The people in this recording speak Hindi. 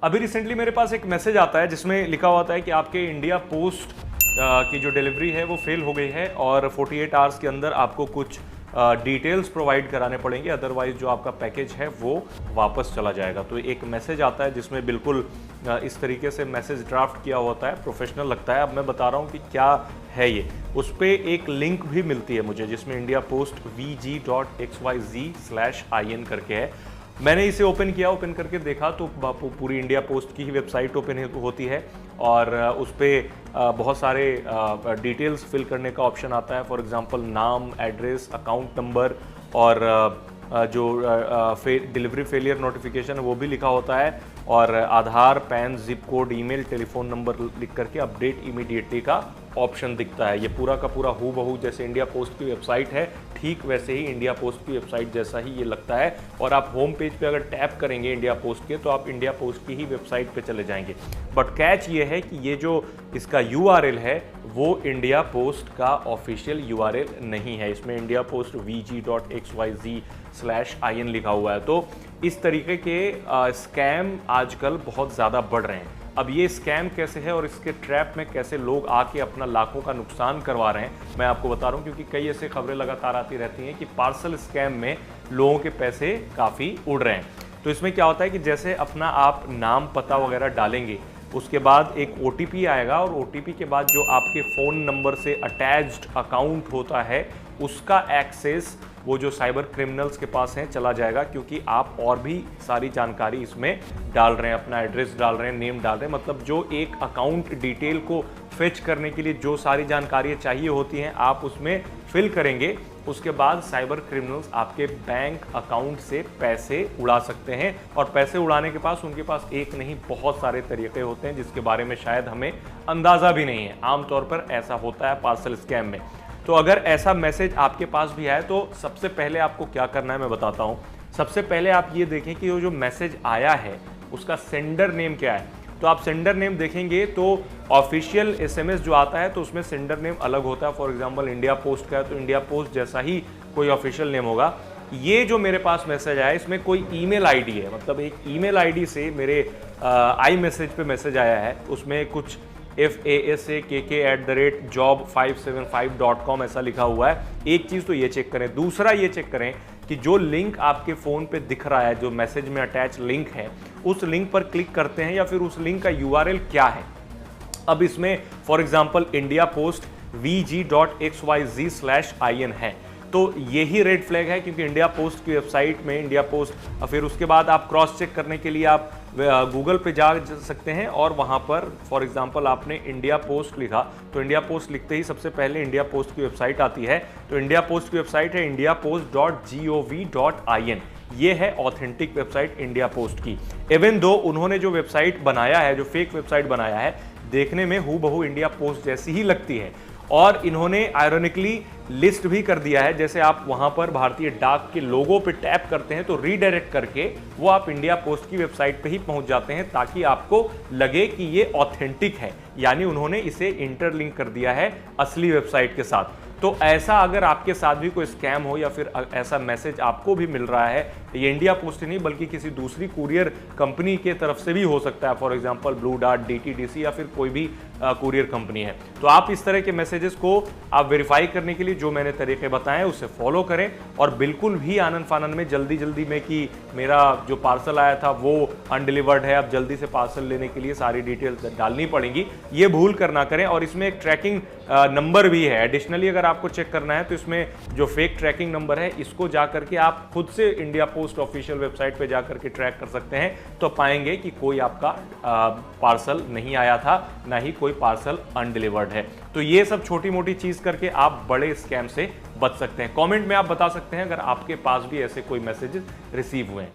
अभी रिसेंटली मेरे पास एक मैसेज आता है जिसमें लिखा होता है कि आपके इंडिया पोस्ट की जो डिलीवरी है वो फेल हो गई है और 48 आवर्स के अंदर आपको कुछ डिटेल्स प्रोवाइड कराने पड़ेंगे, अदरवाइज जो आपका पैकेज है वो वापस चला जाएगा। तो एक मैसेज आता है जिसमें बिल्कुल इस तरीके से मैसेज ड्राफ्ट किया होता है, प्रोफेशनल लगता है। अब मैं बता रहा हूँ कि क्या है ये। उस पर एक लिंक भी मिलती है मुझे जिसमें इंडिया पोस्ट vg.xyz/in करके है। मैंने इसे ओपन किया, ओपन करके देखा तो पूरी इंडिया पोस्ट की ही वेबसाइट ओपन होती है और उस पर बहुत सारे डिटेल्स फिल करने का ऑप्शन आता है। फॉर एग्जांपल नाम, एड्रेस, अकाउंट नंबर और जो डिलीवरी फेलियर नोटिफिकेशन है वो भी लिखा होता है और Aadhaar, PAN, zip code, email, telephone number लिख करके अपडेट इमीडिएटली का ऑप्शन दिखता है। ये पूरा का पूरा हूबहू जैसे इंडिया पोस्ट की वेबसाइट है, ठीक वैसे ही इंडिया पोस्ट की वेबसाइट जैसा ही ये लगता है। और आप होम पेज पे अगर टैप करेंगे इंडिया पोस्ट के तो आप इंडिया पोस्ट की ही वेबसाइट पे चले जाएंगे। बट कैच ये है कि ये जो इसका URL है वो इंडिया पोस्ट का ऑफिशियल URL नहीं है। इसमें इंडिया पोस्ट vg.xyz/in लिखा हुआ है। तो इस तरीके के स्कैम आजकल बहुत ज़्यादा बढ़ रहे हैं। अब ये स्कैम कैसे है और इसके ट्रैप में कैसे लोग आके अपना लाखों का नुकसान करवा रहे हैं, मैं आपको बता रहा हूँ, क्योंकि कई ऐसे खबरें लगातार आती रहती हैं कि पार्सल स्कैम में लोगों के पैसे काफ़ी उड़ रहे हैं। तो इसमें क्या होता है कि जैसे अपना आप नाम, पता वगैरह डालेंगे, उसके बाद एक OTP आएगा और OTP के बाद जो आपके फ़ोन नंबर से अटैच्ड अकाउंट होता है उसका एक्सेस वो जो साइबर क्रिमिनल्स के पास है चला जाएगा, क्योंकि आप और भी सारी जानकारी इसमें डाल रहे हैं, अपना एड्रेस डाल रहे हैं, नेम डाल रहे हैं। मतलब जो एक अकाउंट डिटेल को फेच करने के लिए जो सारी जानकारी चाहिए होती हैं आप उसमें फिल करेंगे। उसके बाद साइबर क्रिमिनल्स आपके बैंक अकाउंट से पैसे उड़ा सकते हैं और पैसे उड़ाने के पास उनके पास एक नहीं बहुत सारे तरीके होते हैं जिसके बारे में शायद हमें अंदाज़ा भी नहीं है। आमतौर पर ऐसा होता है पार्सल स्कैम में। तो अगर ऐसा मैसेज आपके पास भी आए तो सबसे पहले आपको क्या करना है मैं बताता हूँ। सबसे पहले आप ये देखें कि वो जो मैसेज आया है उसका सेंडर नेम क्या है। तो आप सेंडर नेम देखेंगे तो ऑफिशियल SMS जो आता है तो उसमें सेंडर नेम अलग होता है। फॉर एग्जांपल इंडिया पोस्ट का है तो इंडिया पोस्ट जैसा ही कोई ऑफिशियल नेम होगा। ये जो मेरे पास मैसेज आया इसमें कोई ईमेल आईडी है, मतलब एक ईमेल आईडी से मेरे iMessage पे मैसेज आया है। उसमें कुछ fasakk@job575.com ऐसा लिखा हुआ है। एक चीज़ तो ये चेक करें। दूसरा ये चेक करें कि जो लिंक आपके फ़ोन पे दिख रहा है, जो मैसेज में अटैच लिंक है, उस लिंक पर क्लिक करते हैं या फिर उस लिंक का URL क्या है। अब इसमें for example India post vg.xyz/in है तो यही रेड फ्लैग है, क्योंकि इंडिया पोस्ट की वेबसाइट में इंडिया पोस्ट, फिर उसके बाद आप क्रॉस चेक करने के लिए आप गूगल पे जा सकते हैं और वहाँ पर फॉर एग्जांपल आपने इंडिया पोस्ट लिखा तो इंडिया पोस्ट लिखते ही सबसे पहले इंडिया पोस्ट की वेबसाइट आती है। तो इंडिया पोस्ट की वेबसाइट है indiapost.gov.in। ये है ऑथेंटिक वेबसाइट इंडिया पोस्ट की। इवन दो उन्होंने जो वेबसाइट बनाया है, जो फेक वेबसाइट बनाया है, देखने में हूबहू इंडिया पोस्ट जैसी ही लगती है और इन्होंने आयरॉनिकली लिस्ट भी कर दिया है। जैसे आप वहां पर भारतीय डाक के लोगो पे टैप करते हैं तो रीडायरेक्ट करके वो आप इंडिया पोस्ट की वेबसाइट पे ही पहुंच जाते हैं ताकि आपको लगे कि ये ऑथेंटिक है, यानी उन्होंने इसे इंटरलिंक कर दिया है असली वेबसाइट के साथ। तो ऐसा अगर आपके साथ भी कोई स्कैम हो या फिर ऐसा मैसेज आपको भी मिल रहा है, ये इंडिया पोस्ट ही नहीं बल्कि किसी दूसरी कुरियर कंपनी के तरफ से भी हो सकता है, for example blue dart, DTDC या फिर कोई भी कुरियर कंपनी है, तो आप इस तरह के मैसेजेस को आप वेरीफाई करने के लिए जो मैंने तरीके बताए उसे फॉलो करें और बिल्कुल भी आनन फानन में जल्दी में कि मेरा जो पार्सल आया था वो अनडिलीवर्ड है, अब जल्दी से पार्सल लेने के लिए सारी डिटेल्स डालनी पड़ेंगी, ये भूल कर ना करें। और इसमें एक ट्रैकिंग नंबर भी है एडिशनली, अगर आपको चेक करना है तो इसमें जो फेक ट्रैकिंग नंबर है इसको जा करके आप खुद से इंडिया पोस्ट ऑफिशियल वेबसाइट पे जा करके ट्रैक कर सकते हैं, तो पाएंगे कि कोई आपका पार्सल नहीं आया था, ना ही कोई पार्सल अनडिलीवर्ड है। तो ये सब छोटी मोटी चीज करके आप बड़े स्कैम से बच सकते हैं। कमेंट में आप बता सकते हैं अगर आपके पास भी ऐसे कोई मैसेजेस रिसीव हुए हैं।